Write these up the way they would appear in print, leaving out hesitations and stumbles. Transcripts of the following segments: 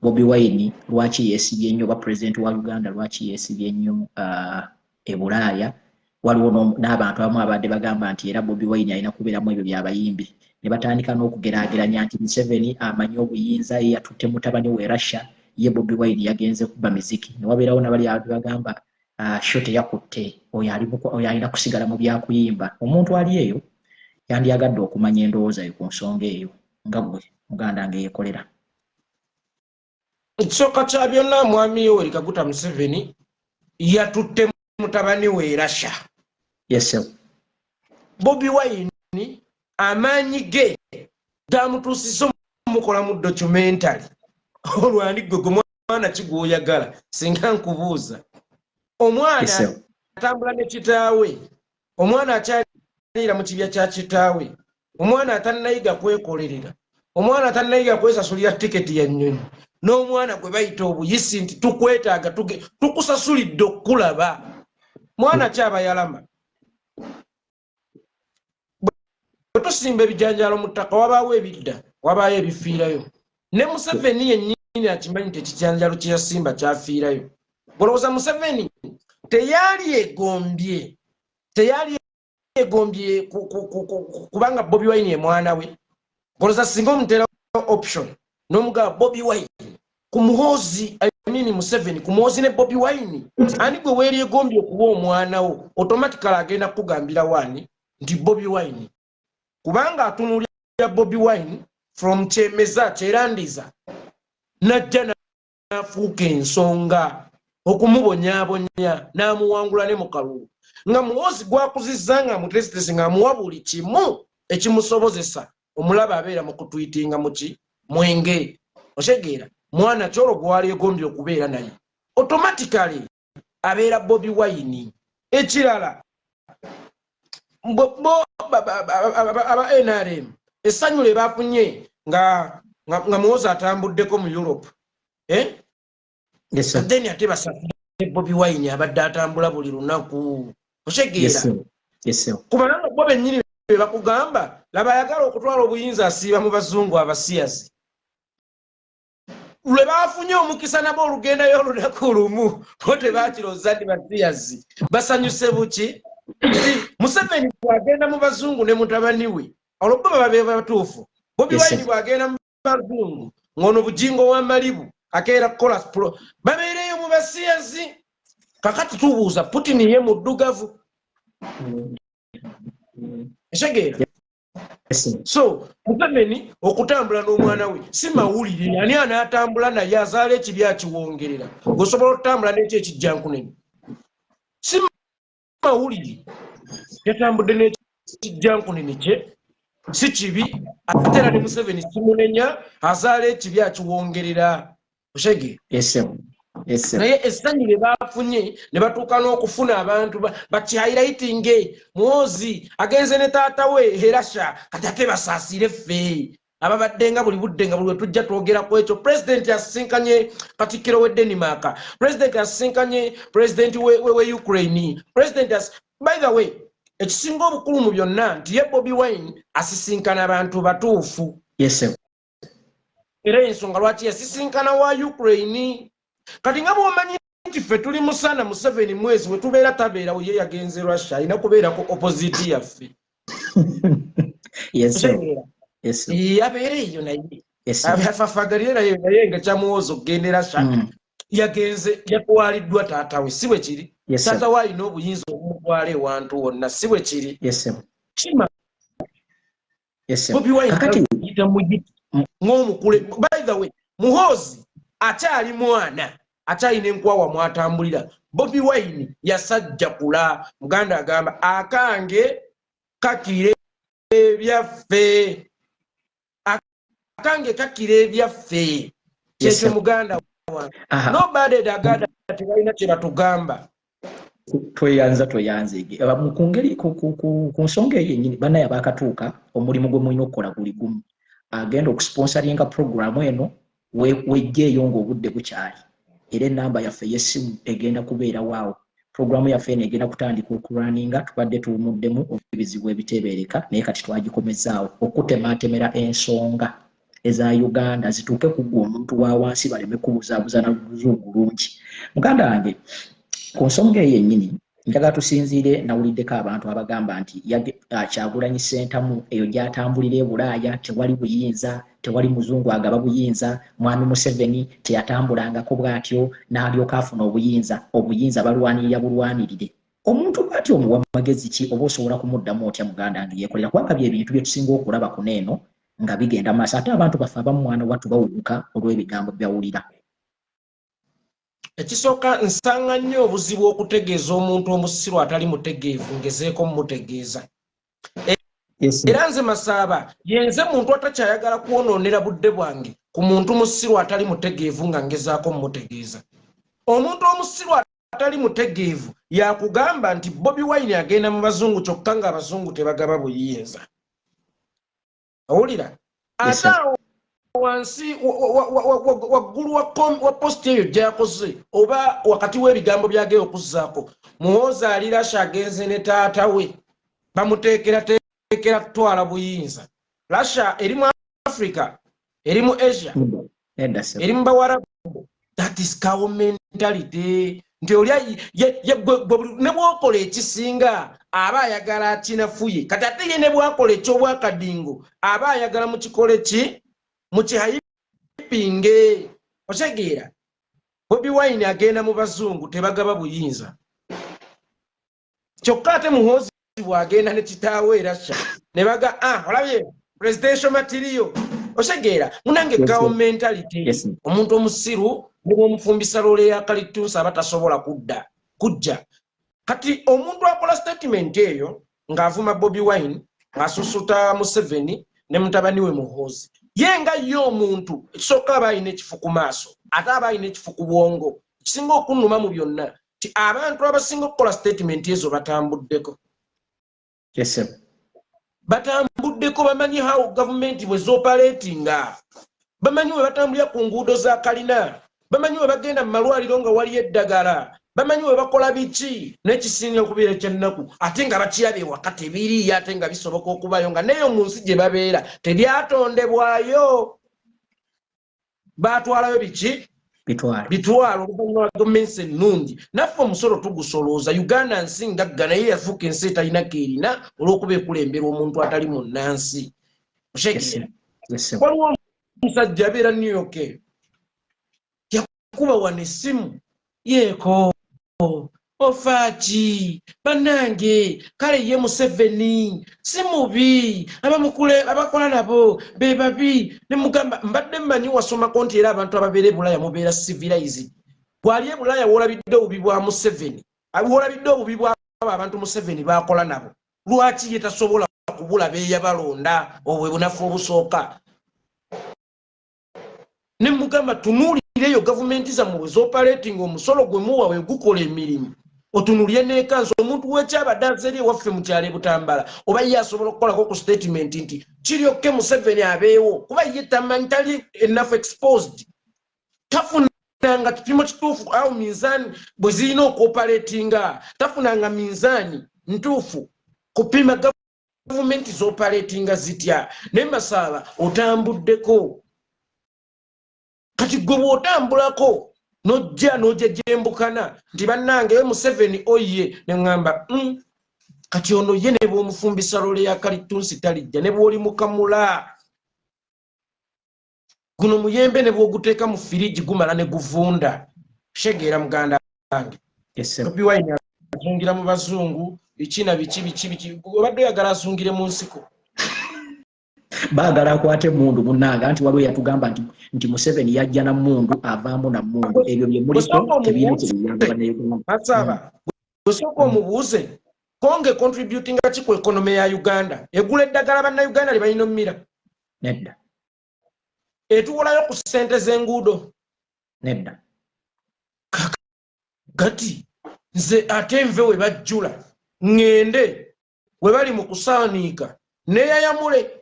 Bobi Wine lwaki yesibye nnyo ba president wa Uganda lwaki yesibye nnyo e Bulaya waliwo n'abantu abamu abadde bagamba nti era Bobi Wine alina kubeeramu ebyo byabayimbi ne batandika n'okugeraageranya nti Museveni amanyi obuyinza ye yatutte mutabani we Russia ye Bobi Wine yagenze kuba miziki ne wabeerawo n'abali abantu bagamba shote yakutte oyo alina kusigala mu byakuyimba omuntu ali eyo yandiyagadde okumanya endowooza yo ku nsonga eyo nga gwe muganda nga Yekolera. Ekisooka kya byonna mwami Yoweri Kaguta Museveni yatutte mutabani we Russia. Yes sir. Bobi Wine amaanyi ge gamutuusiza omukola mu documentary olwandi gwe mwana kigwoyagala singa nkubuuza omwana atambula ne kitaawe omwana akyalira mu kibya kya kitaawe omwana atannayiga kwekolerera omwana atannayiga kwesasulira tiketi ya nnyonyi n'omwana gwe bayita obuyisi nti tukwetaaga tukusasulidde okulaba mwana kyaba yalama bwe tusimba ebijanjalo mu ttaka wabaawo ebidda wabaayo ebifiirayo ne Museveni yennyini akimanyi nti ekijanjalo kye yasimba kyafiirayo bolowooza Museveni teyali yegombye kubanga Bobi Wine ye mwana we bolowooza singa omuteera option n'omugamba Bobi Wine ku Muhoozi Museveni ku Muhoozi ne Bobi Wine ani gwe weeryegombye okuba omwana wo automatically agenda kugambira wani nti Bobi Wine kubanga atunuulira Bobi Wine from Kyemeza Kyerandiza najja n'afuuka ensonga okumubonyaabonya n'amuwangula ne mu kalulu nga Muhoozi gwakuzizza nga mutesitesi ng'amuwa buli kimu ekimusobozesa omulaba abeera mu kutwitinga muki mwenge otegeera mwana kyolo gwali egombye okubeera naye automatically abeera Bobi Wine ekirala aba NRM essanyu lye bafunye nga Muhoozi atambuddeko mu Europe Yes sir. Then ate basafire Bobi Wine abadde atambula buli lunaku otegeera yes sir. kubanga bo bennyini bakugamba laba ayagala okutwala obuyinza asiiba mu bazungu abasiyazi lwe bafunye omukisa nabo olugendayo olunaku lumu bo tebakiroza nti basiyazi basanyuse buki Museveni bwagenda mu bazungu ne mutabani we olwo babe batuufu Bobi Wine bwagenda mu bazungu ngono bujingo wa malibu akeera kola pro babeereyo mu basiyazi kakati tubuuza Putin ye muddugavu eshageera so Museveni okutambula n'omwana we si mawulire ani anaatambula naye azaala ekibya kiwongerera gosobola okutambula n'ekyo ekijjankunene si mawulire yatambudde n'ekijjankunene kye si kibi ate era ne Museveni simunenya azaala ekibya kiwongerera oshege naye essanyu lye bafunye ne batuuka n'okufuna abantu bakyayirayitinge Muhoozi agenze ne taata we Russia kati ate basaasire ffe ababadde nga buli budde nga buli we tujja twogera ku ekyo pulezidenti asisinkanye Katikkiro we Denmark pulezidenti asisinkanye pulezidenti we Ukraine pulezidenti by the way ekisinga obukulu mu byonna nti ye Bobi Wine asisinkana abantu batuufu era ensonga lwaki yasisinkana wa Ukraine kati nga bw'omanyi nti ffe tuli musana Museveni mwezi we tubeera tabeerawo ye yagenze Russia alina kubeerako opposite yaffe abeera eyo naye afafagalire naye nga kyamuwooza okugende Russia yagenze yatwaliddwa taata we si bwe kiri taata we alina obuyinza obumutwala ewantu wonna si bwe kiri kima Bobi Wine yita muyita ng'omukule by the way Muhoozi akyali mwana akyalina enkwawa mwatambulira Bobi Wine yasajjakula muganda agamba akange kakire ebyaffe akange kakire ebyaffe kyekyo muganda wange nobody dagada tebalina kye batugamba tweyanze mukungeri ku nsonga eyo yennyini bannaye abakatuuka omulimu gwe mulina okukola guli gumu agenda okusponsoringa programu eno wejjeeyo ng'obudde bukyali era enamba yaffe y'essimu egenda kubeera waawo programu yaffe eno egenda kutandika okuraninga tubadde tuwumuddemu ebizibu ebiteebereka naye kati twagikomezaawo okutemaatemera ensonga eza Uganda zituuke ku gwe omuntu wa wansi baleme kubuzaabuza na luzungu lungi. Muganda wange ku nsonga eyo yennyini njagala tusinziire nawuliddeko abantu abagamba nti Kyagulanyi Ssentamu eyo gy'atambulira e Bulaaya tewali buyinza, tewali muzungu agaba buyinza, mwami Museveni teyatambulangako bw'atyo n'alyoka afuna obuyinza balwanirira bulwanirire. Omuntu bw'atyo omuwa magezi ki oba osobola kumuddamu otya muganda wange Yekolera? Kubanga by'ebintu bye tusinga okulaba ku neeno nga bigenda maaso ate abantu baffe abamu mwana wattu bawuguka olw'ebigambo byawulira. Ekisooka nsanga nnyo obuzibu okutegeeza omuntu omusiru atali mutegeevu ngezeeko mmutegeeza. Era nze Masaaba yenze muntu atakyayagala kwonoonera budde bwange ku muntu musiru atali mutegeevu nga ngezaako mmutegeeza. Omuntu omusiru atali mutegeevu yakugamba nti Bobi Wine agenda mu bazungu kyokka nga abazungu tebagaba buyinza. Owulira? Ate wansi waggulu wa posti eyo gy'akoze oba wakati w'ebigambo by'okuzzaako Muhoozi ali Russia agenze ne taata we bamuteekera kutwala buyinza. Russia eri mu Africa, eri mu Asia, eri mu Bawarabu. That is cow mentality. Nti olya ne bw'okola ekisinga aba ayagala akinafuye kati ate ye ne bw'akola eky'obwakadingo aba ayagala mu kikole ki mukihayipinge. Otegeera Bobi Wine agenda mu bazungu tebagaba buyinza kyokka ate Muhoozi bw'agenda ne kitaawe Russia ne baga olabye presidential material. Otegeera munange gawo mentality. Omuntu omusiru ne bw'omufumbisa loole ya kalituusa aba tasobola kujja. Kati omuntu akola statement eyo ng'avuma Bobi Wine ng'asusuta Museveni ne mutabani we Muhoozi. Ye nga ye omuntu ekisooka aba alina ekifu ku maaso ate aba alina ekifu ku bwongo. Kisinga okunnuma mu byonna ti abantu abasinga okukola statement ezo batambuddeko. Batambuddeko bamanyi how government bwe zoperatinga. Bamanyi we batambulira ku nguudo za kalina. Bamanyi we bagenda mu malwaliro nga wali eddagala. Bamanyi we bakola biki n'ekisinga okubeera ekyennaku ate nga bakirabye wakati biriyo ate nga bisoboka okubayo nga neyo mu nsi gye babeera tebyatondebwayo. Baatwalayo biki? Bitwalo oluvannyuma lwa gavumenti ennungi. Naffe omusolo tugusolooza. Uganda nsi ngagga naye yafuuka ensi etalinako erina olw'okuba ekulembera omuntu atali munnansi. Otegeera? Waliwo omusajja abeera New York yakuba wano essimu yeeko ofaaki bannange kale ye Museveni si mubi abakola nabo be babi ne mugamba mbadde mmanyi wasomako nti era abantu ababeera e Bulaaya mubeera civilized. Bw'ali e Bulaaya woolabidde obubi bwa Museveni woolabidde obubi bw'abo abantu Museveni bakola nabo. Lwaki ye tasobola kubulaba eyabalonda obwe bunafu obusooka? Ne mugamba tunuulireyo gavumenti zammwe bwe zoperating omusolo gwe muwa we gukola emirimu. Otunulye n'ekanso omuntu w'ekyabadde azze eri ewaffe mu kyalo e Butambala oba ye asobola okukolako ku statement nti kiryokke Museveni abeewo kuba ye tamanyi tali enough exposed. Tafunanga kipimo kituufu awo minzaani bwe zirina okuoperatinga. Tafunanga minzaani ntuufu kupima gavumenti z'operatinga zitya. Ne Masaba otambuddeko. Kati gwe bw'otambulako n'ojja gyembukana nti bannange Museveni oye ne ngamba kati ono ye ne bw'omufumbisa loole ya kalituusi talijja ne bw'oli mukamula. Guno muyembe ne bw'oguteeka mu firiji gumala ne guvunda. Shegeera muganda wange. Bobi Wine azungira mu bazungu biki na biki obadde oyagala azungire mu nsiko. Baagala akwate mundu munnanga anti waliwo yatugamba nti Museveni yajja na mundu avaamu na mundu ebyo bye muliko tebirina kyebiyamba. Masaba osooka omubuuze konge contributing ki ku economy ya Uganda egula eddagala bannayuganda lye balina omumira nedda etuwolayo ku ssente z'enguudo nedda. Kati nze ate nve we bajjula ŋŋende we bali mu kusaaniika neeyayamule.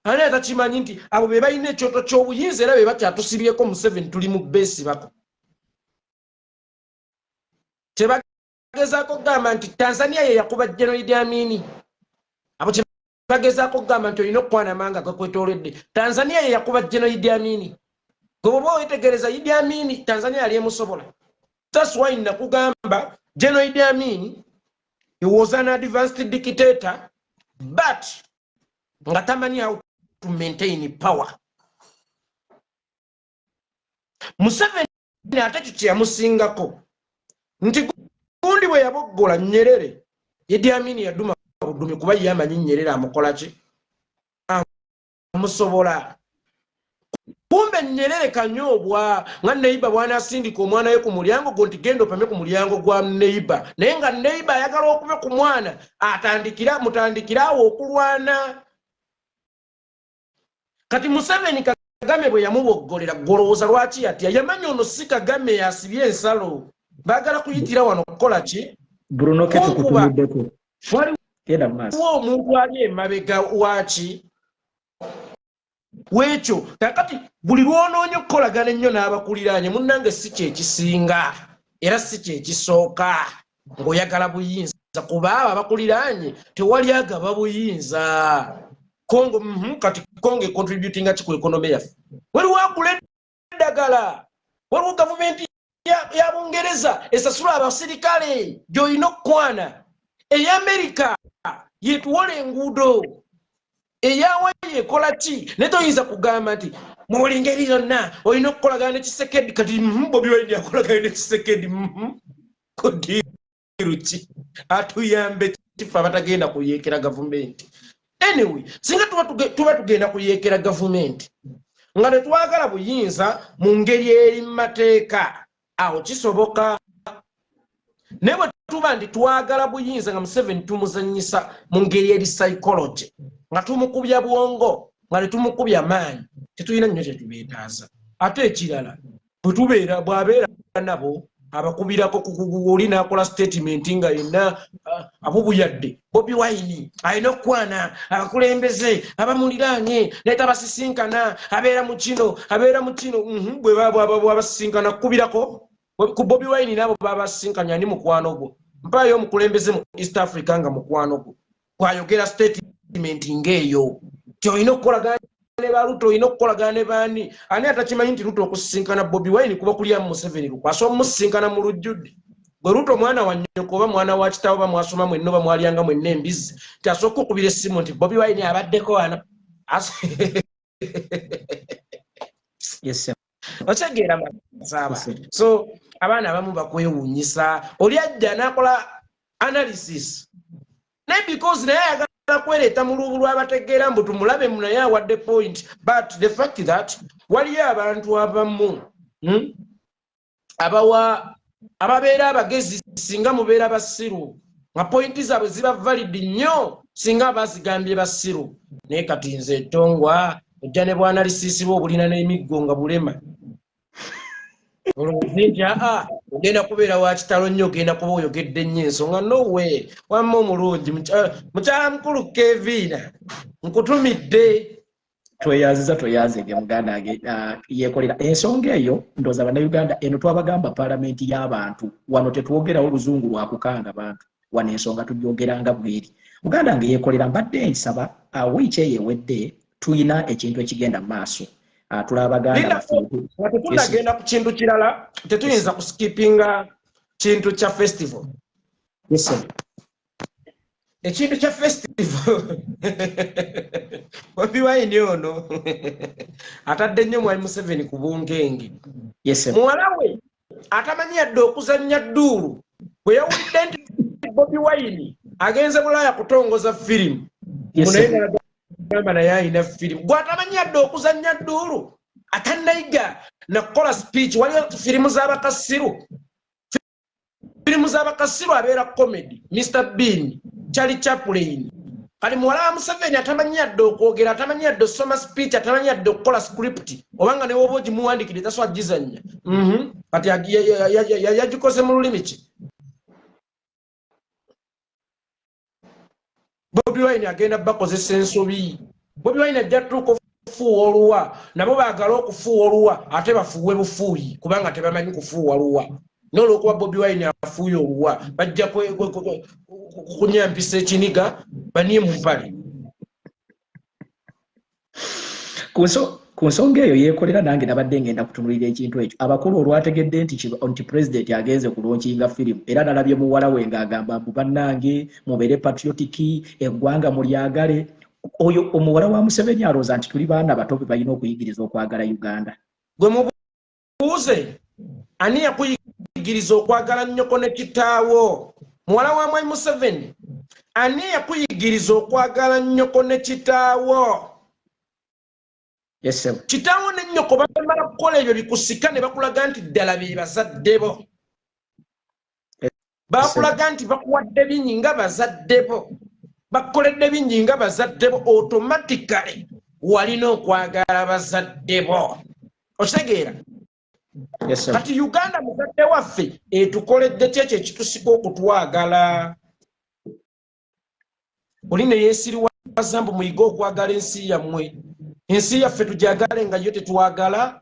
Ani atakimanyi nti abo be balina ekyoto ky'obuyinza era be bakyatusibyeko Museveni tuli mu beesi bako. Tebagezaako kugamba nti Tanzania ye yakuba General Idi Amin. Abo bagezaako kugamba nti olina okukwana amanga gakwetoolodde. Tanzania ye yakuba General Idi Amin. Gobo wetegereza Idi Amin Tanzania yali emusobola. That's why nakugamba General Idi Amin, he was an advanced dictator, but nga tamanyi how to maintain power. Museveni ate kiki yamusingako nti gundi bwe yaboggola Nyerere, Idi Amin yaduma budumi kuba ye amanyi Nyerere amukola ki amusobola. Kumbe Nyerere kanyobwa nga neiba bwana asindika omwana we ku mulyango gonti gendo pame ku mulyango gwa neiba naye nga neiba ayagala okuba ku mwana mutandikirawo okulwana. Kati Museveni Kagame bwe yamuboggolera golowooza lwaki atya yamanyi ono si Kagame yasibye ensalo baagala kuyitira wano kukola ki Bruno ketu kutumuddeko waliwo omuntu ali emabega waki wekyo. Kakati buli lwonoonya okukolagana ennyo n'abakuliraanye munnange si kyekisinga era si kyekisooka ng'oyagala buyinza kuba abo abakuliraanye tewali agaba buyinza. Kongo kati Kongo contributing ku economy yaffe. Waliwo agula eddagala, waliwo gavumenti ya Bungereza esasula abasirikale gy'olina okukwana. Ey'Amerika yetuwola enguudo, eyawa yekola ki? Ne toyinza kugamba nti mu buli ngeri yonna olina okukolagana ne Kisekedi. Kati Bobi Wine akolagana ne Kisekedi kodiru ki atuyambe kifa abatagenda kuyeekera gavumenti. Anyway, singa tuba tugenda kuyeekera gavumenti nga tetwagala buyinza mu ngeri eri mu mateeka, awo kisoboka. Naye bwe tuba nti twagala buyinza nga Museveni tumuzannyisa mu ngeri eri psychology, nga tumukubya bwongo, nga tetumukubya maanyi, tetulina nnyo kyetubeetaaza. Ate ekirala bw'abeera nabo abakubirako oli n'akola statement nga yenna abubuyadde Bobi Wine alina okukwana abakulembeze abamuliraanye naye tabasisinkana, abeera mu kino bwe babasisinkana kukubirako ku Bobi Wine n'abo babasisinkanya ani mukwano gwo. Mpaayo omukulembeze mu East Africa nga mukwano gwo gwayogera statement ng'eyo ti olina okukolagana ne Ruto, olina okukolagana ne baani. Ani atakimanyi nti Ruto okusisinkana Bobi Wine kuba kulya Museveni lukwasa omusisinkana mu lujjudde. Bwe Ruto mwana wa nnyoko oba mwana wa kitaawo ba mwasoma mwenna oba mwalyanga mwenna embizzi ti asooka okukubira essimu nti Bobi Wine abaddeko wano. Otegeera masaba. So abaana abamu bakwewuunyisa, oli ajja n'akola analysis naye because naye ayagala kwereeta mu lubu lw'abategeera mbu tumulabe naye awadde point, but the fact that waliyo abantu abamu ababeera abagezi singa mubeera basiru nga pointi zaabwe ziba valid nnyo singa bazigambye basiru. Naye kati nze etongwa ojja ne bw'analisisi bwe obulina n'emiggo nga bulema olwozinti ogenda kubeera wa kitalo nnyo, ogenda kuba oyogedde nnyo ensonga nowe wamma omulungi mukyala mukulu Kevina nkutumidde. Tweyanzige muganda wange Yekolera. Ensonga eyo ndowooza bannayuganda eno twabagamba paalamenti y'abantu, wano tetwogerawo oluzungu lwa kukanga bantu, wano ensonga tugyogeranga bweri. Muganda wange Yekolera, mbadde nsaba wiiki eyo ewedde tuyina ekintu ekigenda mu maaso. Tulabaganda tunagenda ku kintu kirala, tetuyinza kuskipinga kintu kya festival. Ekintu kya festival Bobi Wine ono atadde nnyo Mwami Museveni ku bungenge. Muwala we atamanyi yadde okuzannya dduulu bwe yawulidde nti Bobi Wine agenze Bulaaya kutongoza firimu gamba naye alina firimu, gwatamanyi yadde okuzannya dduulu atannayiga nakukola speech. Waliwo firimu z'abakasiru abeera comedy, Mr. Bean, Charlie Chaplin. Kali muwala wa Museveni atamanyi yadde okwogera, atamanyi yadde osoma speech, atamanyi yadde okukola script, obanga ne woba ogimuwandiikidde taswa gizannya. Kati yagikoze mu lulimi ki? Bobi Wine agenda bakozesa ensobi. Bobi Wine ajja tuuka okufuuwa oluwa, nabo baagala okufuuwa oluwa ate bafuuwe bufuuyi kubanga tebamanyi kufuuwa luwa. N'olwokuba Bobi Wine afuuye oluwa bajja kunyampisa ekiniga banie mu mpale. ku nsonga eyo Yekolera nange nabadde ngenda kutunulira ekintu ekyo abakulu olwategedde nti president agenze kulonkinga firimu era nalabye muwala we ng'agamba mbu bannange mubeere patriotic eggwanga mulyagale oyo omuwala wa Museveni alooza nti tuli baana bato be balina okuyigiriza okwagala Uganda. Gwe mubuuze ani yakuyigiriza okwagala nnyoko ne kitaawo? Muwala wa Mwai Museveni ani yakuyigiriza okwagala nnyoko ne kitaawo? Yes sir. Kitaawo ne nnyoko bamala kukola ebyo bikusika ne bakulaga nti ddala be bazadde bo. Bakulaga nti bakuwadde bingi nga bazadde bo. Bakoledde bingi nga bazadde bo, automatically walina okwagala bazadde bo. Okitegeera? Yes sir. Kati Uganda muzadde waffe etukoledde kyekyo ekitusika okutwagala. Oli ne yeesiriwaza mbu muyiga okwagala ensi yammwe. Ensi yaffe tujagale nga yo tetwagala.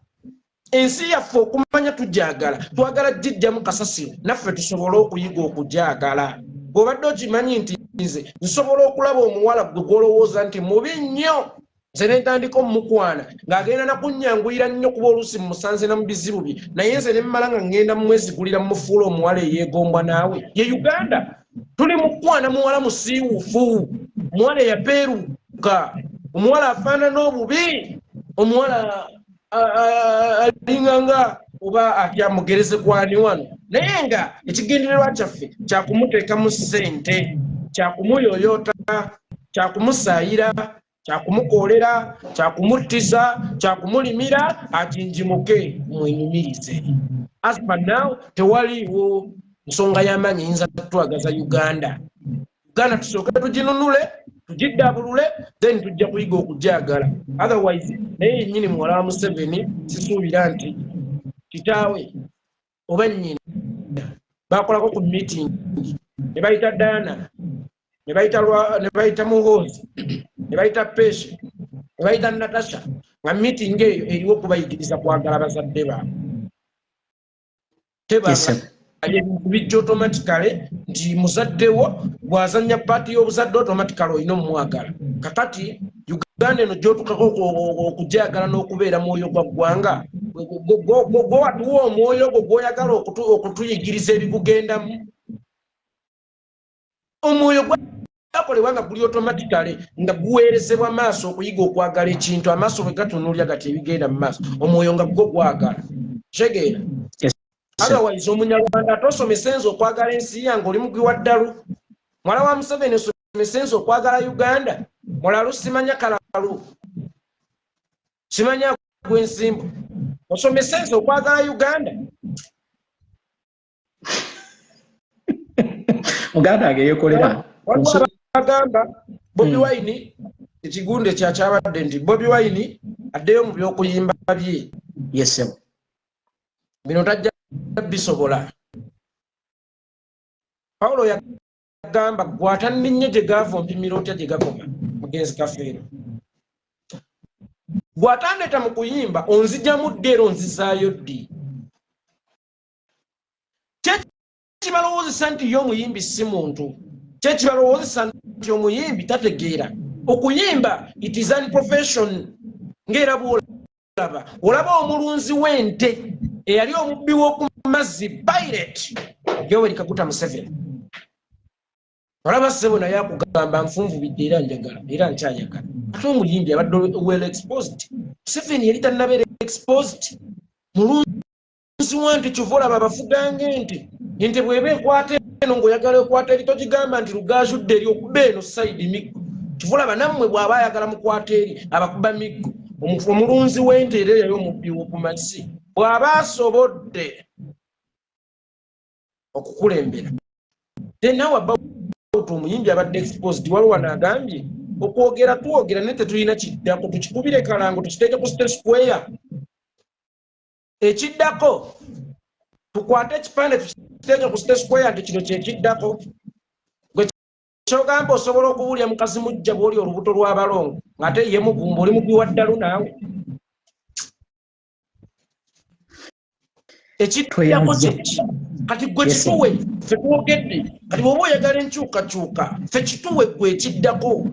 Ensi yaffe okumanya tujagala. Twagala jjijjamu kasasiro naffe tusobole okuyiga okujagala. Bw'obadde okimanyi nti nze nsobola okulaba omuwala gwe gw'olowooza nti mubi nnyo nze ne ntandika omukwana ng'agenda nakunnyanguyira nnyo kuba oluusi musanze na mu bizibu bye naye nze ne mmala nga ngenda mumwezigulira mumufuula omuwala eyeegombwa naawe. Ye Uganda tuli mukwana muwala musiiwuufu, omuwala eyapeeruka, omuwala afaanana obubi, omuwala alinganga oba atyamugereze kwani wano, naye nga ekigendererwa kyaffe kyakumuteeka mu ssente, kyakumuyoyota, kyakumusaayira, kyakumukoolera, kyakumuttisa, kyakumulimira akinjimuke mwenyumirize. As per now tewaliiwo nsonga y'amaanyi eyinza kutwagaza Uganda. Uganda tusooke tuginunule, tugiddabulule, then tujja kuyiga okujagala. Otherwise naye yennyini muwala wa Museveni sisuubira nti kitaawe oba nnyina bakolako ku meeting ne bayita Diana, ne bayita Muhoozi, ne bayita Pesha, ne bayita Natasha, nga meeting eyo eriwo kubayigiriza kwagala bazadde baabwe. Ebintu bijja automatically nti muzaddewo bw'azannya paati y'obuzadde automatically olina omumwagala. Kakati Uganda eno gy'otukako okujagala n'okubeera mwoyo gwa ggwanga, gw'watuwa omwoyo gwo gw'oyagala okutuyigiriza ebikugendamu. Omwoyo gwakolebwa nga guli automatically nga guweerezebwa maaso okuyiga okwagala ekintu, amaaso bwe gatunulya gati ebigenda mu maaso, omwoyo nga gwo gwagala. Kitegeera? Otherwise omunyarwanda tosomesenza okwagala ensi yange oli mugwi ddalu. Mwala wa Museveni osomesenza okwagala Uganda. Mulalu simanya kalalu, simanya gw'ensimbu, osomesenza okwagala Uganda. Muganda age Yekolera agamba Bobi Wine ekigunde kyakyabadde nti Bobi Wine addeyo mu by'okuyimba bye. Yes sir. Bino tajja bisobola. Paulo yagamba gwataninnye gye gaava ompimira otya gye gakoma mugenzi kafeero. Gwatandeta mu kuyimba onzijjamu ddi era onzizaayo ddi. Kyekibalowoozesa nti ye omuyimbi si muntu, kyekibalowoozesa nti omuyimbi tategeera. Okuyimba it is an profession. Ng'era bw'olaba olaba omulunzi w'ente eyali omubbi w'oku mazzi pirate Yoweri Kaguta Museveni. Olaba ssebo naye akugamba nfunvubidde era njagala era nkyayagala. Ate omuyimbi abadde well exposed. Museveni yali tannabeera exposed. Mulunzi wa nti kyova olaba abafuga ente bw'eba ekwata eno ng'oyagala ekwata eri togigamba nti lugaajudde eri okuba eno sayidi miggo. Kyova olaba nammwe bw'aba ayagala mukwata eri abakuba miggo. Omulunzi w'ente era yali omubbi w'oku mazzi bw'aba asobodde okukulembera. Then now about omuyimbi abadde exposed waliwo n'agambye okwogera twogera naye tetulina kiddako, tukikubire kalango tukiteeke ku state square. Ekiddako tukwate ekipande tukiteeke ku state square nti kino kyekiddako. Gwe kyogamba osobola okubuulya mukazi mujja bw'oli olubuto lw'abalongo ng'ate ye mugumba oli mugwi wa ddalu naawe. Ekiddako kyeki kati gwe kituwe ffe twogedde kati bw'oba oyagala enkyukakyuka ffe kituwe gwe ekiddako.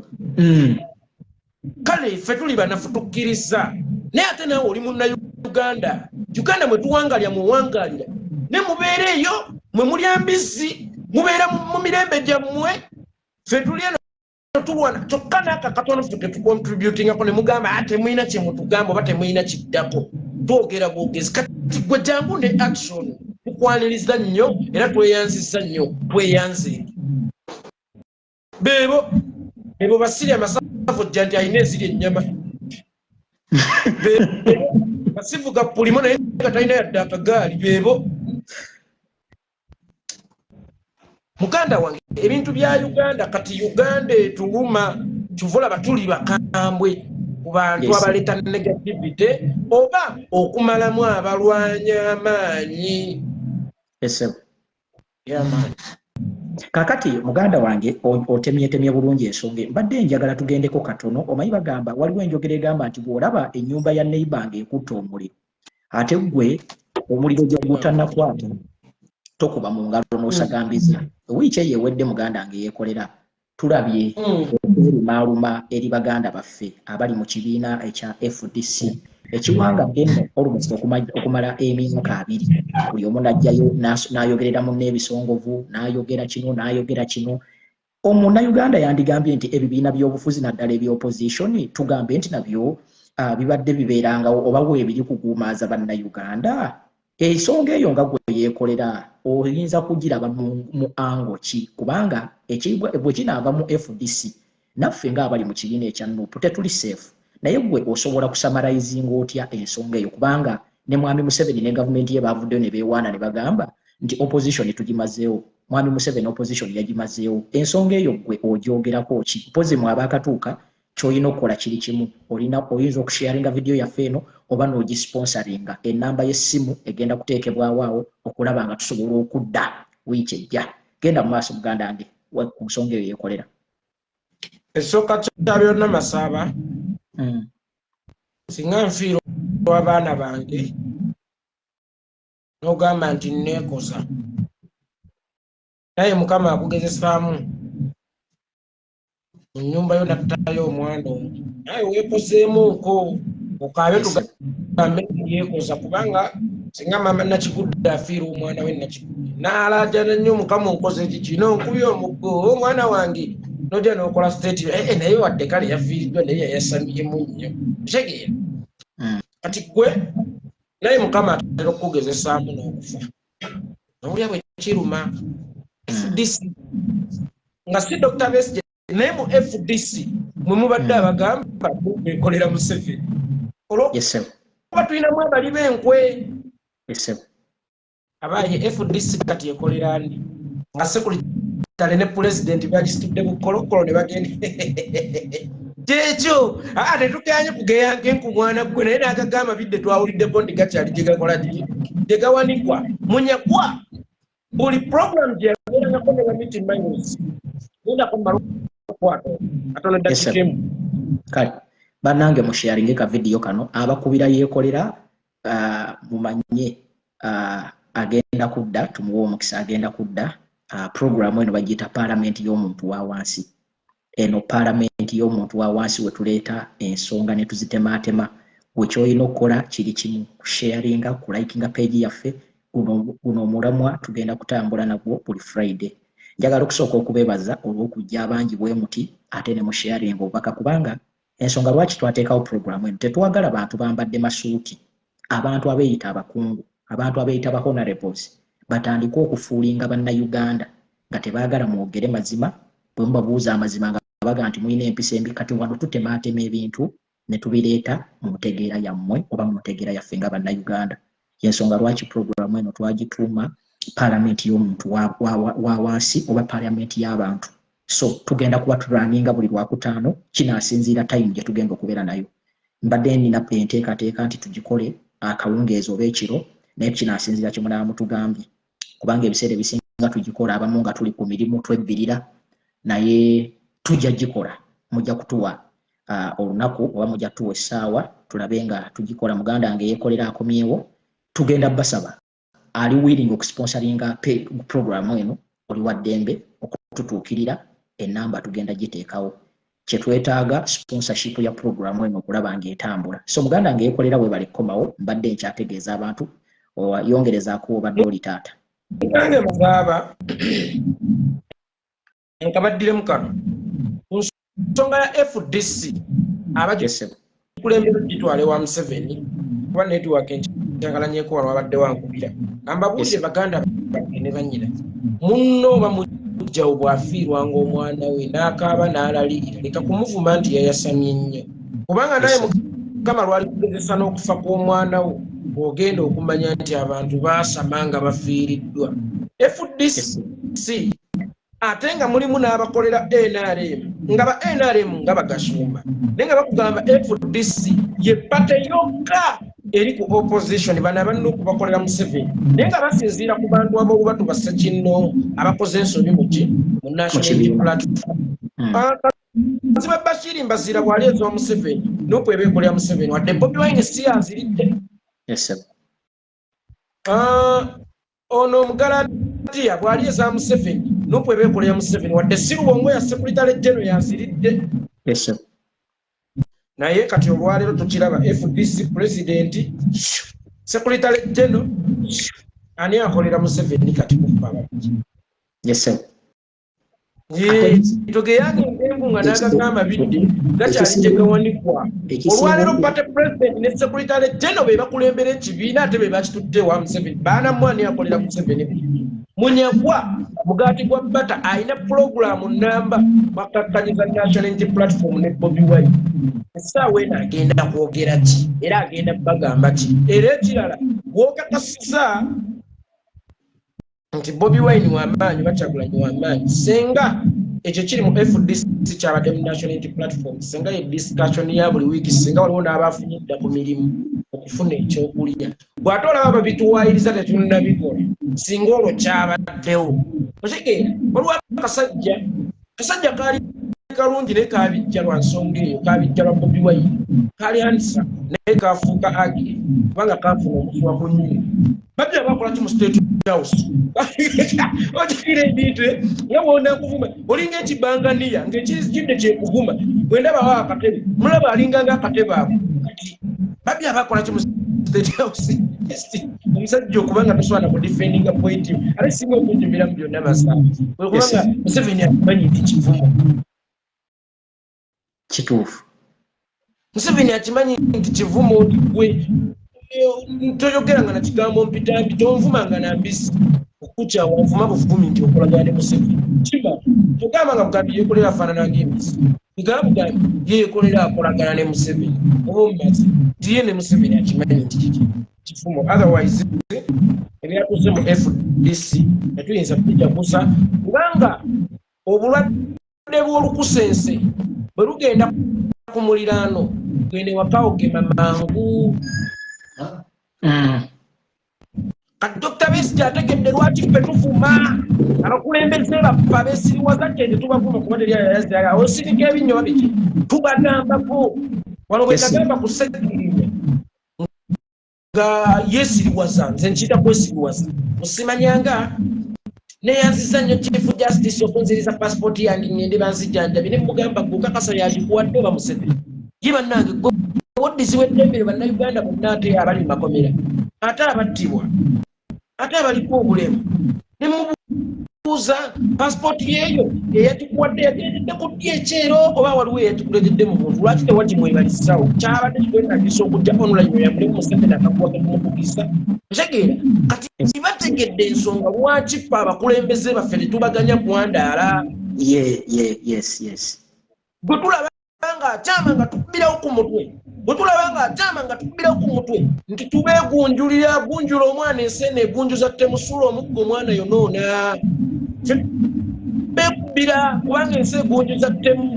kale ffe tuli banafu tukkiriza naye ate nawe oli munnauganda uganda mwe tuwangalya muwangalira ne mubeera eyo mwe muli ambizi mubeera mu mirembe gyammwe ffe tuli eno tulwana kyokka n'aka katono ffe tetucontributingako ne mugamba ate mulina kye mutugamba oba temulina kiddako twogera bwogezi kati gwe jangu ne action tukwaniriza nnyo era tweyanziza nnyo tweyanze bebo basiri amasavu jja nti alina eziri ennyama basivuga pulimo naye nga talina yadde akagaali bebo muganda wange ebintu bya Uganda kati Uganda etuluma kivula batuli bakambwe ku bantu abaleta negativity oba okumalamu abalwanya amaanyi kakati muganda wange otemyetemye bulungi ensonga mbadde njagala tugendeko katono omanyi bagamba waliwo enjogera egamba nti bw'olaba ennyumba ya neighbor ng'ekutta omuliro ate gwe omuliro gye gutannakwata tokuba mu ngalo n'osagambiza wiiki eyo ewedde muganda ngeyekolera tulabye okwelumaaluma eri baganda baffe abali mu kibiina ekya FDC ekiwanga nno almost okumala emyaka 2 buli omu najjayo n'ayogerera munne ebisongovu n'ayogera kino omunnayuganda yandigambye nti ebibiina by'obufuzi naddala eby'opposition tugambe nti nabyo bibadde bibeerangawo oba weebiri kuguumaaza bannayuganda ensonga eyo nga gwe yeekolera oyinza kugiraba mu ango ki kubanga bwe kinaava mu FDC naffe ng'abali mu kibiina ekya NUP tetuli safe naye gwe osobola kusamarayizinga otya ensonga eyo kubanga ne mwami Museveni ne gavumenti ye baavuddeyo ne beewaana ne bagamba nti opposition tugimazeewo mwami Museveni opposition yagimazeewo ensonga eyo gwe ogyogerako ki pozi mwabakatuuka kyolina okukola kiri kimu oyinza okusharinga video yaffe eno oba n'ogisponsoringa ennamba y'essimu egenda kuteekebwawo awo okulaba nga tusobola okudda wiiki ejja genda mu maaso muganda wange ku nsonga eyo yeekolera esooka kya byonna Masaaba singa nfiirwa abaana bange n'ogamba nti nneekoza naye Mukama akugezesaamu mu nnyumba yo nattayo omwana omu naye weekozeemuuko okaabe tugambe yeekoza kubanga singa mama nakigudde afiirwa omwana we nakigudde n'alaajana nnyo Mukama onkoze kino nkubye omuggo omwana wange nojja n'okola statement naye wadde kale yafiiriddwa naye yayasamyemu nnyo kitegeera kati gwe naye Mukama atera okukugezesaamu n'okufa nowulya bwe kiruma FDC nga si Dr. Besigye naye mu FDC mwe mubadde abagamba bekolera Museveni olwokuba tulinamu abali b'enkwe abaye FDC kati ekolera ani nga sekuritale ne pulezidenti bagisitudde bukolokolo ne bagenda kyekyo tetukanye kugeyanke ku mwana gwe naye n'agagamba bidde twawuliddeko ndi gakyali gye gakola gye gawanikwa munyagwa buli program gye yabeerangako ne bamiti minus genda kumala okwato atono dakikemu kale bannange musharinge ka video kano abakubira yeekolera mumanye agenda kudda tumuwa omukisa agenda kudda program eno bagiyita parliament y'omuntu wa wansi eno parliament y'omuntu wa wansi wetuleeta ensonga ne tuzitemaatema wekyolina okukola kiri kimu kusharinga kulikinga page yaffe guno omulamwa tugenda kutambula nagwo buli Friday njagala okusooka okubeebaza olw'okujja abangi bwe muti ate ne musharinga obubaka kubanga ensonga lwaki twateekawo program eno tetwagala bantu bambadde masuuti abantu abeeyita abakungu abantu abeeyita ba honorables batandika okufuulinga bannayuganda nga tebaagala mwogere mazima bwe mubabuuza amazima nga baga nti mulina empisa embi kati wano tutemaatema ebintu ne tubireeta mu ntegeera yammwe oba mu ntegeera yaffe nga bannayuganda yensonga lwaki program eno twagituuma parliament y'omuntu wa wansi oba parliament y'abantu so tugenda kuba turaninga buli Lwakutaano kinaasinziira time gye tugenda okubeera nayo mbadde nina enteekateeka nti tugikole akawungeezi oba ekiro naye kinaasinziira kye munaaba mutugambye kubanga ebiseera ebisinga tugikola abamu nga tuli ku mirimu twebbirira naye tujja gikola mujja kutuwa olunaku oba mujja tuwa essaawa tulabe nga tugikola muganda wange yeekolera akomyewo tugenda basaba ali willing okusponsoringa program eno oli wa ddembe okututuukirira ennamba tugenda giteekawo kyetwetaaga sponsorship ya program eno okulaba ng'etambula. So muganda ng'ekolera webale komawo mbadde nkyategeeza abantu yongerezaako obadde oli taata. Nange mugaba nkabaddire mu kano ku nsonga ya FDC abakulembera gitwale wa Museveni kuba network enkyagalanyeko wano wabadde wankubira ambabuuze baganda bagende banyina munno bamujja obwafiirwa ng'omwana we n'akaaba n'alalirira leka kumuvuma nti yayasamye nnyo kubanga naye mukama lwali kugezesa n'okufa kw'omwana we ogenda okumanya nti abantu baasama nga bafiiriddwa. FDC ate nga mulimu n'abakolera NRM nga ba NRM nga bagasumba naye nga bakugamba FDC ye pate yokka eri ku opposition bana banno kubakolera Museveni naye nga basinziira ku bantu abo batubassa kinno abakoze ensobi mu national platform. Ziba Bashiri mbazira bwali ezo Museveni n'okwebeekolera Museveni wadde Bobi Wine si aziridde. Ono Mugalantia bwali eza Museveni n'okwebeekolera Museveni wadde Sirubongo ya Secretary General yaziridde. Naye kati olwaleero tukiraba FDC President Secretary General ani akolera Museveni kati kufa. Togeyani engunga n'agagamba bidde gakyali tegawanikwa olwaleero pate president ne secretary general be bakulembera ekibiina ate be bakitudde wa Museveni baana mwani akolera Museveni munyagwa mugati gwa bata ayina programu namba bakakkanyiza national unity platform ne Bobi Wine essaawa eno agenda kwogera ki era agenda bagamba ki era ekirala bw'okakasiza nti Bobi Wine w'amaanyi Kyagulanyi w'amaanyi senga ekyo kiri mu FDC kyabadde mu national unity platform senga ye discussion ya buli wiiki senga waliwo n'abafunidda ku mirimu okufuna ekyokulya bw'ate olaba babituwaayiriza tetunnabikola singa olwo kyabaddewo okitegeera waliwo kasajja kaali kalungi naye kaabijja lwa nsonga eyo kaabijja lwa Bobi Wine kaali hanisa naye kafuuka agire kubanga kafuna omusuwa ku nnyumba babya bakola ki mu state house okikira ebintu nga bwona kuvuma olinga ekibanganiya ng'ekizidde kyekuvuma bwe ndaba wa akatebe mulaba alinga nga akatebe ako kati babya bakola ki mu state house omusajja okubanga tosobola ku defendinga point ate singa okunjumira mu byonna basaba kubanga Museveni akimanyi nti kivumo kituufu. Museveni akimanyi nti kivumo nti gwe toyogera nga na kigambo mpitambi tonvumanga na mbisi okucha wanvuma buvumi nti okolagana ne Museveni kiba togamba nga bugambi Yekolera afaanana ng'embisi bugamba Yekolera akolagana ne Museveni oba omumazi nti ye ne Museveni akimanyi nti kifumo otherwise ebyakoze mu FDC tetuyinza kujagusa kubanga obulwadde bw'olukusense bwe lugenda ku muliraano gwene wakawo gema mangu. Kati Dr. Besigye ategedde lwaki ffe tuvuma abakulembeze baffe abeesiriwaza gende tubavuma kuba teri ayazira osirika ebinyoba biki tubagambako wano bwe nagamba ku sekiriwe nga yeesiriwaza nze nkiyita kwesiriwaza osimanyanga neyanziza nnyo chief justice okunziriza passport yange ngende banzijjanjabi ne mugamba gukakasa yagikuwadde oba Museveni ye bannange woddiziwa eddembere bannayuganda bonna ate abali makomera ate abattibwa ate abaliko obulemu ne mubuuza passport yeeyo eyagikuwadde yagendedde ku ddi ekyero oba waliwo eyagikulegedde mu buntu lwaki tewagimwebalisawo kyabadde kikwetagisa okujja online oyambulemu Museveni akakuwa kekumukugisa otegeera kati bategedde ensonga lwaki ffe abakulembeze baffe tetubaganya kwandaala gwe tulaba nga akyama nga tukubirawo ku mutwe bwe tulaba nga akyama nga tukubirawo ku mutwe nti tubeegunjulira agunjula omwana ensene egunjuza temusula omuggo omwana yonoona beekubira kubanga ensi egunjuza temu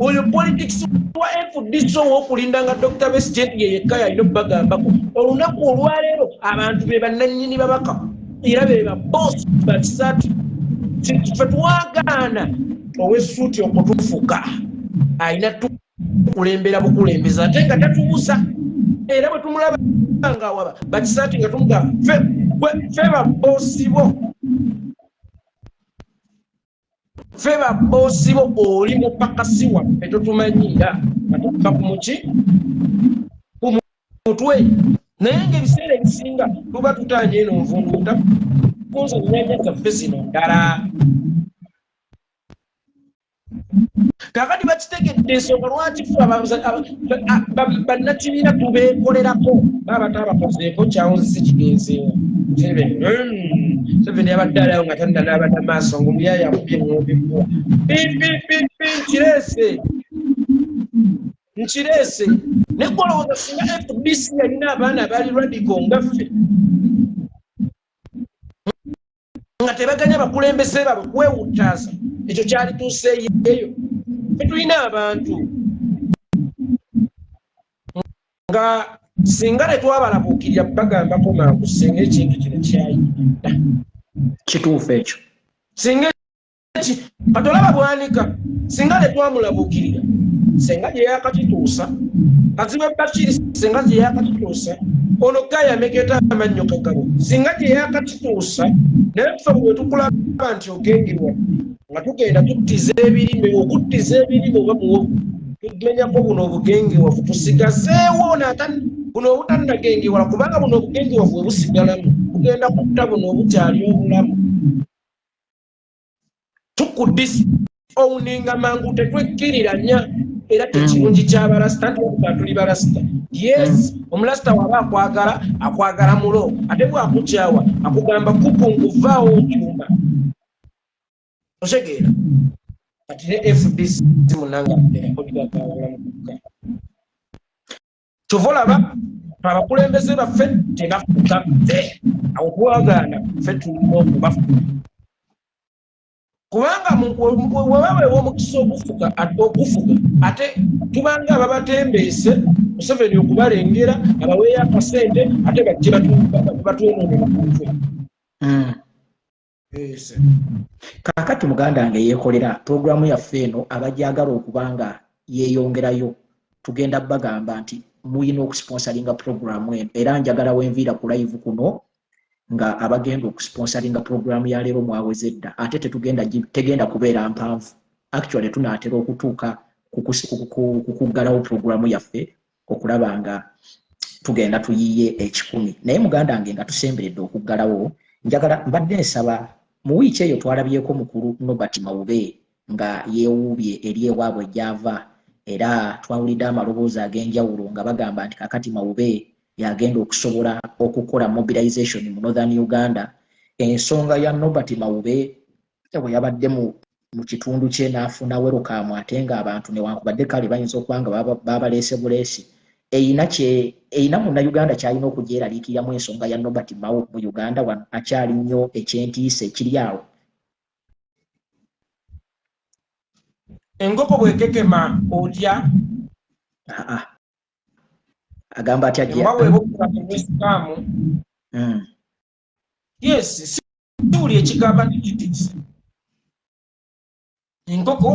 oyo politics wa FDC ow'okulinda nga Dr. Besigye yekka yalina okubagambako olunaku olwaleero abantu be bannannyini babaka era be babosi bakisaatu ffe twagaana ow'essuuti okutufuka ayina tukulembera bukulembeza ate nga tatubuusa era bwe tumulaba nga waba bakisaati nga tumugamba ffe babosi bo feba bosi bo oli mupakasi waffe totumanyira atuka ku muki ku mutwe naye ng'ebiseera ebisinga tuba tutanye eno nvunduuta kunza ennyanja zaffe zino ddala kakati bakitegedde ensonga lwaki ffe bannakibiina tubeekolerako baba tabakozeeko kyawunzise kigenzeewo Seveni yabadde alawo nga tannanaabadde maaso ng'omuyaya akubye ng'obibbwa nkireese ne golowooza singa FDC yalina abaana abaali radical ngaffe nga tebaganya bakulembeze babwe kwewuttaasa ekyo kyali tuuseeyo tetulina abantu nga singa tetwabalabuukirira bagambako mangu singa ekintu kino kyayita kituufu ekyo singa katolaba bwanika singa tetwamulabuukirira senga gye yakakituusa kazibe bakiri senga gye yakakituusa ono gaya meketa amannyo kagabo singa gye yakakituusa naye ffe bwe tukulaba nti ogengerwa nga tugenda tuttiza ebirime okuttiza ebirime oba muwogo tumenyako buno obugengewafu tusigazeewo buno obutannagengewala kubanga buno obugengewafu bwe busigalamu tugenda kutta buno obukyali obulamu tukudisi owuninga mangu tetwekkirira era tekirungi ky'abalasita nti wakuba tuli balasita yes omulasita waba akwagala mulo ate bwakukyawa akugamba kupunguvaawo okyuma osegeera kati ne FDC munanga odibagawalamukuka kyova olaba abakulembeze baffe tebafuka awo twagaana ffe tulina okubafuka kubanga webawe w'omukisa okufuga ate tubanga ababatembeese Museveni okubalengera abaweeyo akasente ate bajje batwonoonera kuffe kaakati muganda wange Yekolera programu yaffe eno abajagala okubanga yeeyongerayo tugenda bagamba nti muyina okusponsoringa programu eno era njagala wenviira ku live kuno nga abagenda okusponsoringa programu ya leero mwawezedda ate tegenda kubeera mpanvu actually tunaatera okutuuka kukuggalawo programu yaffe okulaba nga tugenda tuyiye 10 naye muganda wange nga tusemberedde okuggalawo njagala mbadde nsaba mu wiiki eyo twalabyeko mukulu Nobert Mawube nga yeewuubye eri ewaabwe gy'ava era twawulidde amaloboozi ag'enjawulo nga bagamba nti kakati Mawube yagenda okusobola okukola mobilization mu Northern Uganda ensonga ya Nobert Mawube bwe yabadde mu kitundu kye n'afuna welcome ate nga abantu newankubadde kale bayinza okuba nga babaleese buleesi eyina munnayuganda kyalina okugyeraliikiramu ensonga ya Nobert Mawube mu Uganda wano akyali nnyo ekyentiisa ekiri awo engoko bwekekema otya agamba atya yes siwuli ekigamba nti kitiisa enkoko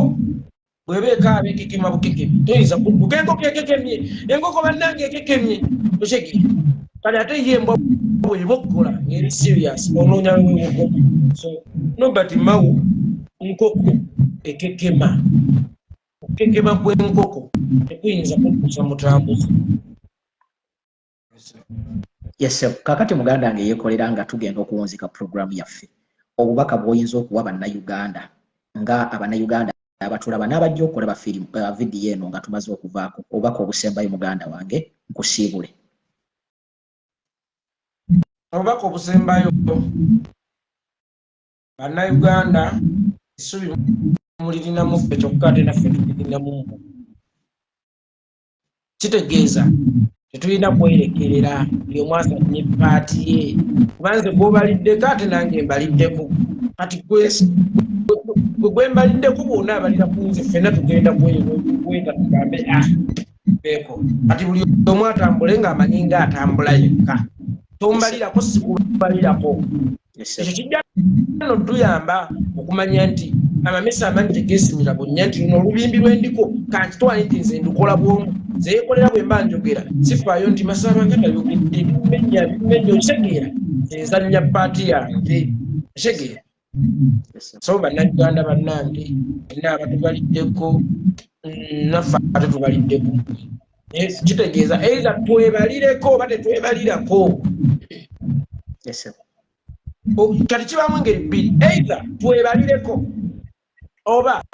bw'ebeeka abekekema bukekemi toyinza kubuka enkoko ekekemye enkoko bannange ekekemye oshegi kale ate ye embwa bw'ebokkola ng'eri serious onoonya wewenkoko so Nobert Mawube nkoko ekekema okukekema kw'enkoko tekuyinza kutuusa mutambuzi yes kakati muganda wange Yekolera nga tugenda okuwunzika programu yaffe obubaka bw'oyinza okuwa bannayuganda nga abannayuganda abatulaba n'abajja okulaba vidiyo eno nga tumaze okuvaako obubaka obusembayo muganda wange nkusiibule obubaka obusembayo bannayuganda essubi mulirinamu ffe kyokka ate naffe tulirinamu kitegeeza tetulina kwerekerera buli omu azanye paati ye kubanze gw'obaliddeko ate nange mbaliddeko kati gwe mbaliddeko bwonna abalira ku nze ffenna tugenda kweta tugambe beeko kati buli omu atambule ng'amanyi nga atambula yekka tombalirako sikubalirako ekyo kijja no tuyamba okumanya nti amamesa amangi tegeesimira bunnya nti luno olubimbi lw'endiko kankitwala nti nze ndukola bwomu nze Yekolera bwe mba njogera sifaayo nti Masaba ng'ayogedde bimenya okitegeera nze nzannya paati yange otegeera so bannayuganda bannange ina batubaliddeko naffe ate tubaliddeko kitegeeza either twebalireko oba tetwebalirako kati kibamu engeri bbiri either twebalireko oba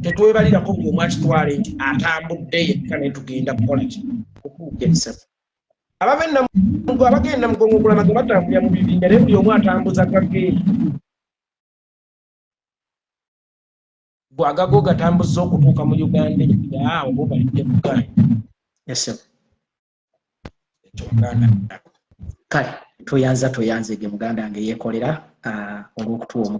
tetwebalirako buli omu akitwale nti atambudde yekka naye tugenda kukola ki abagenda mugongo okulamaga batambulira mu bibinja naye buli omu atambuza gage gwagago gatambuza okutuuka mu Uganda oba obalidde Buganda kale toyanze ge muganda wange Yekolera olw'okutuwa